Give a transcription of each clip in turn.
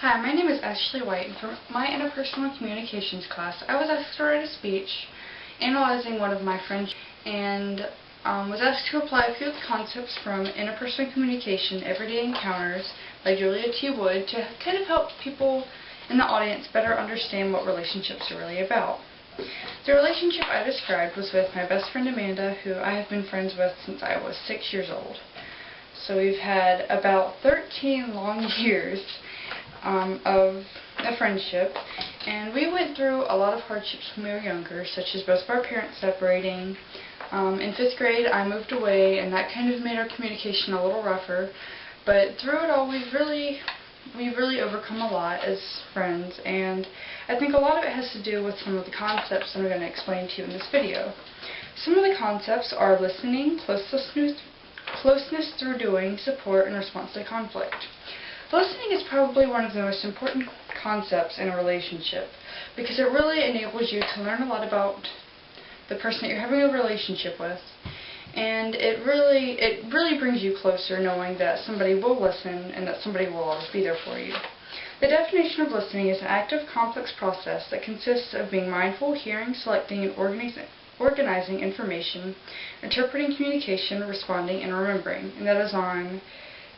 Hi, my name is Ashley White, and for my interpersonal communications class, I was asked to write a speech analyzing one of my friends, and was asked to apply a few of the concepts from Interpersonal Communication, Everyday Encounters by Julia T. Wood to kind of help people in the audience better understand what relationships are really about. The relationship I described was with my best friend Amanda, who I have been friends with since I was 6 years old. So we've had about 13 long years of a friendship, and we went through a lot of hardships when we were younger, such as both of our parents separating. In 5th grade I moved away, and that kind of made our communication a little rougher, but through it all we've really overcome a lot as friends, and I think a lot of it has to do with some of the concepts that I'm going to explain to you in this video. Some of the concepts are listening, closeness through doing, support, and response to conflict. Listening is probably one of the most important concepts in a relationship because it really enables you to learn a lot about the person that you're having a relationship with, and it really brings you closer knowing that somebody will listen and that somebody will always be there for you. The definition of listening is an active, complex process that consists of being mindful, hearing, selecting, and organizing information, interpreting communication, responding, and remembering. And that is on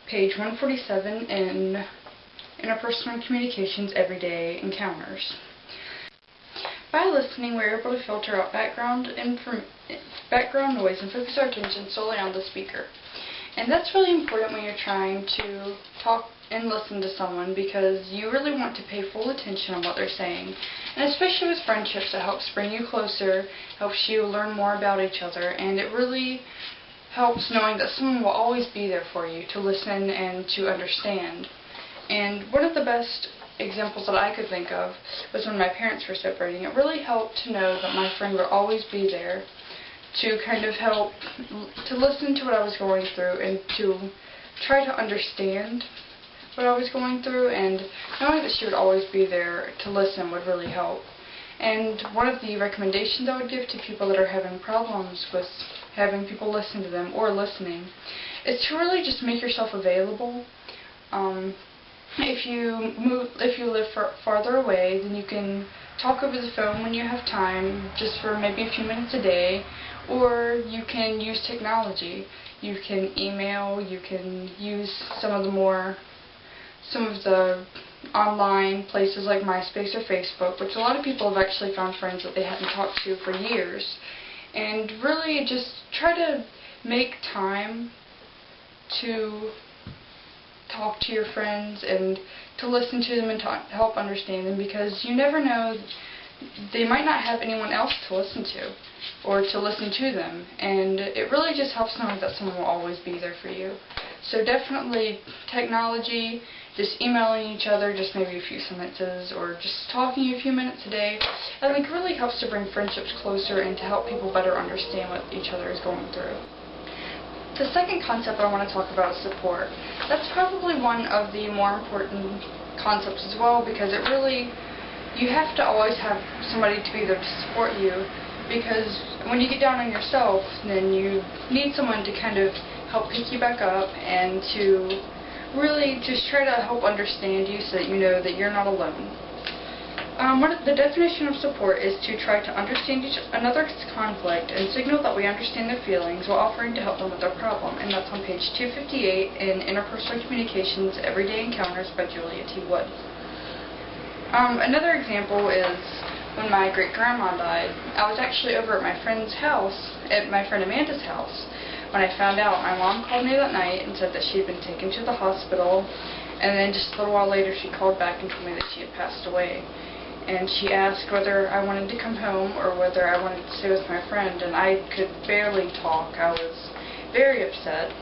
page 147 in Interpersonal Communications Everyday Encounters. By listening, we're able to filter out background noise and focus our attention solely on the speaker. And that's really important when you're trying to talk and listen to someone, because you really want to pay full attention on what they're saying. And especially with friendships, it helps bring you closer, helps you learn more about each other, and it really helps knowing that someone will always be there for you to listen and to understand. And one of the best examples that I could think of was when my parents were separating. It really helped to know that my friend would always be there to kind of help to listen to what I was going through and to try to understand what I was going through, and knowing that she would always be there to listen would really help. And one of the recommendations I would give to people that are having problems with having people listen to them or listening is to really just make yourself available. If you live farther away, then you can talk over the phone when you have time, just for maybe a few minutes a day, or you can use technology. You can email, you can use some of the online places like MySpace or Facebook, which a lot of people have actually found friends that they haven't talked to for years. And really just try to make time to talk to your friends and to listen to them and to help understand them, because you never know, they might not have anyone else to listen to or to listen to them, and it really just helps knowing that someone will always be there for you. So definitely technology, just emailing each other, just maybe a few sentences, or just talking a few minutes a day, I think really helps to bring friendships closer and to help people better understand what each other is going through. The second concept I want to talk about is support. That's probably one of the more important concepts as well, because you have to always have somebody to be there to support you, because when you get down on yourself, then you need someone to kind of help pick you back up and to really just try to help understand you so that you know that you're not alone. The definition of support is to try to understand another's conflict and signal that we understand their feelings while offering to help them with their problem, and that's on page 258 in Interpersonal Communications Everyday Encounters by Julia T. Wood. Another example is when my great-grandma died. I was actually over at my friend's house, at my friend Amanda's house, when I found out. My mom called me that night and said that she had been taken to the hospital, and then just a little while later she called back and told me that she had passed away. And she asked whether I wanted to come home or whether I wanted to stay with my friend, and I could barely talk. I was very upset,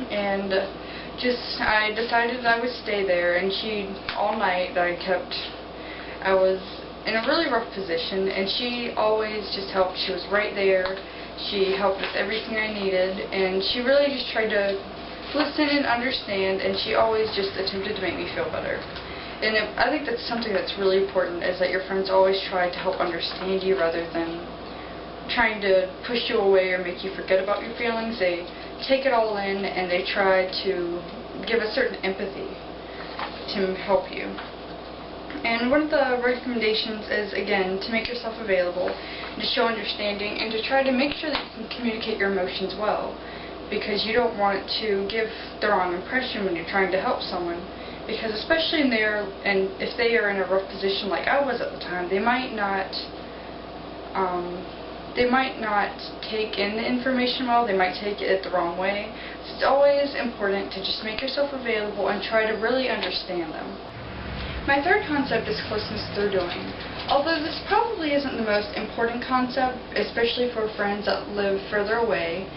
and I decided I would stay there, and all night I was in a really rough position, and she always just helped. She was right there. She helped with everything I needed, and she really just tried to listen and understand, and she always just attempted to make me feel better. And I think that's something that's really important, is that your friends always try to help understand you rather than trying to push you away or make you forget about your feelings. They take it all in, and they try to give a certain empathy to help you. And one of the recommendations is, again, to make yourself available, to show understanding, and to try to make sure that you can communicate your emotions well, because you don't want to give the wrong impression when you're trying to help someone, because especially if they are in a rough position like I was at the time, they might not take in the information well, they might take it the wrong way. So it's always important to just make yourself available and try to really understand them. My third concept is closeness through doing. Although this probably isn't the most important concept, especially for friends that live further away,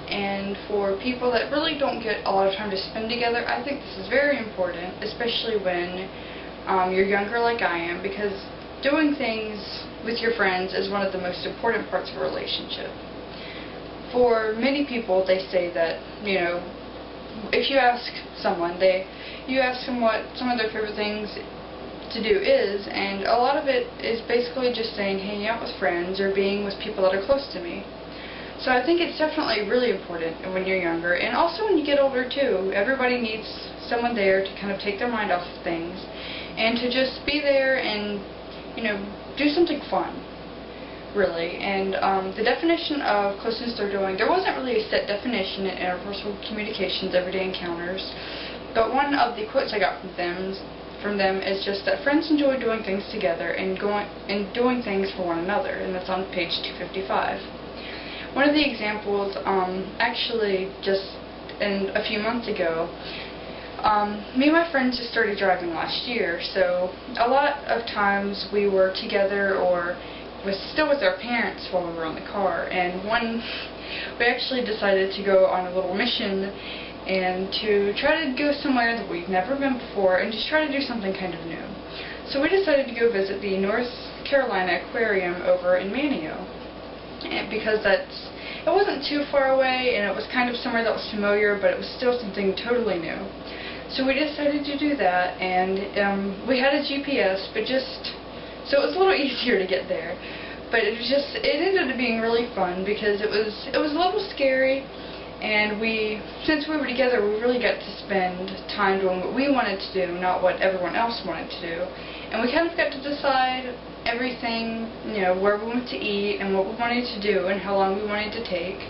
and for people that really don't get a lot of time to spend together, I think this is very important, especially when you're younger like I am, because doing things with your friends is one of the most important parts of a relationship. For many people, they say that, if you ask someone, you ask them what some of their favorite things to do is, and a lot of it is basically just saying hanging out with friends or being with people that are close to me. So I think it's definitely really important when you're younger, and also when you get older too. Everybody needs someone there to kind of take their mind off of things and to just be there and do something fun, really. And the definition of closeness through doing, there wasn't really a set definition in interpersonal communications, everyday encounters, but one of the quotes I got from them is just that friends enjoy doing things together and doing things for one another, and that's on page 255. One of the examples, actually just a few months ago, me and my friends just started driving last year, so a lot of times we were together or was still with our parents while we were in the car, and we actually decided to go on a little mission and to try to go somewhere that we've never been before and just try to do something kind of new. So we decided to go visit the North Carolina Aquarium over in Manio, because it wasn't too far away and it was kind of somewhere that was familiar, but it was still something totally new. So we decided to do that, and we had a GPS, so it was a little easier to get there. But it ended up being really fun because it was a little scary. And since we were together, we really got to spend time doing what we wanted to do, not what everyone else wanted to do. And we kind of got to decide everything, where we wanted to eat and what we wanted to do and how long we wanted to take.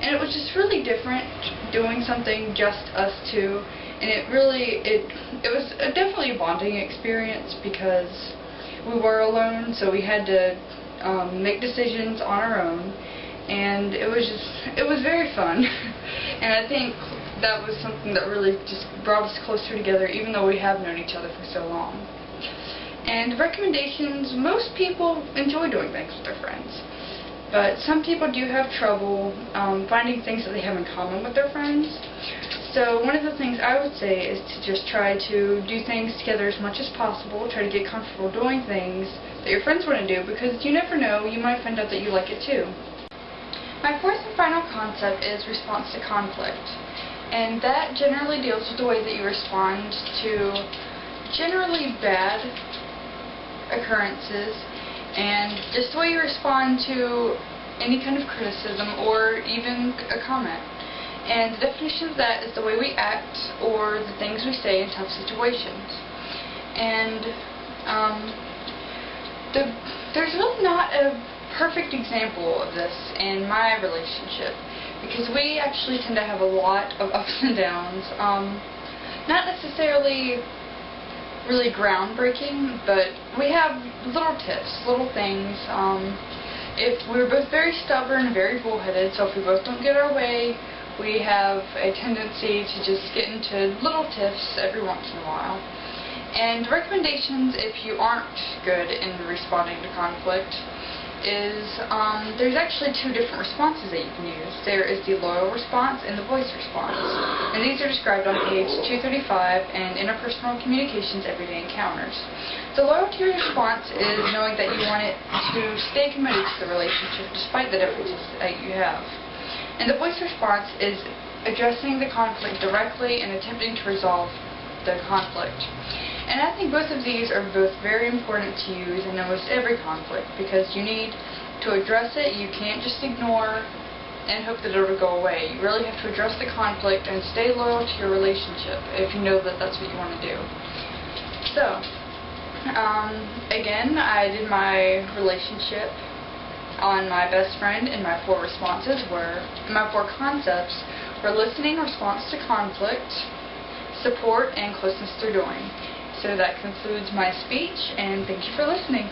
And it was just really different doing something just us two. And it was definitely a bonding experience because we were alone, so we had to make decisions on our own. And it was very fun. And I think that was something that really just brought us closer together, even though we have known each other for so long. And recommendations, most people enjoy doing things with their friends. But some people do have trouble finding things that they have in common with their friends. So one of the things I would say is to just try to do things together as much as possible. Try to get comfortable doing things that your friends want to do, because you never know, you might find out that you like it too. My fourth and final concept is response to conflict, and that generally deals with the way that you respond to generally bad occurrences and just the way you respond to any kind of criticism or even a comment. And the definition of that is the way we act or the things we say in tough situations. And there's really not a perfect example of this in my relationship, because we actually tend to have a lot of ups and downs. Not necessarily really groundbreaking, but we have little tips, little things. If we're both very stubborn, very bullheaded, so if we both don't get our way, we have a tendency to just get into little tiffs every once in a while. And recommendations, if you aren't good in responding to conflict, is there's actually two different responses that you can use. There is the loyal response and the voice response. And these are described on page 235 in Interpersonal Communications Everyday Encounters. The loyalty response is knowing that you want it to stay committed to the relationship despite the differences that you have. And the voice response is addressing the conflict directly and attempting to resolve the conflict. And I think both of these are both very important to use in almost every conflict, because you need to address it. You can't just ignore and hope that it'll go away. You really have to address the conflict and stay loyal to your relationship if you know that that's what you want to do. So, again, I did my relationship on my best friend, and my 4 concepts were listening, response to conflict, support, and closeness through doing. So that concludes my speech, and thank you for listening.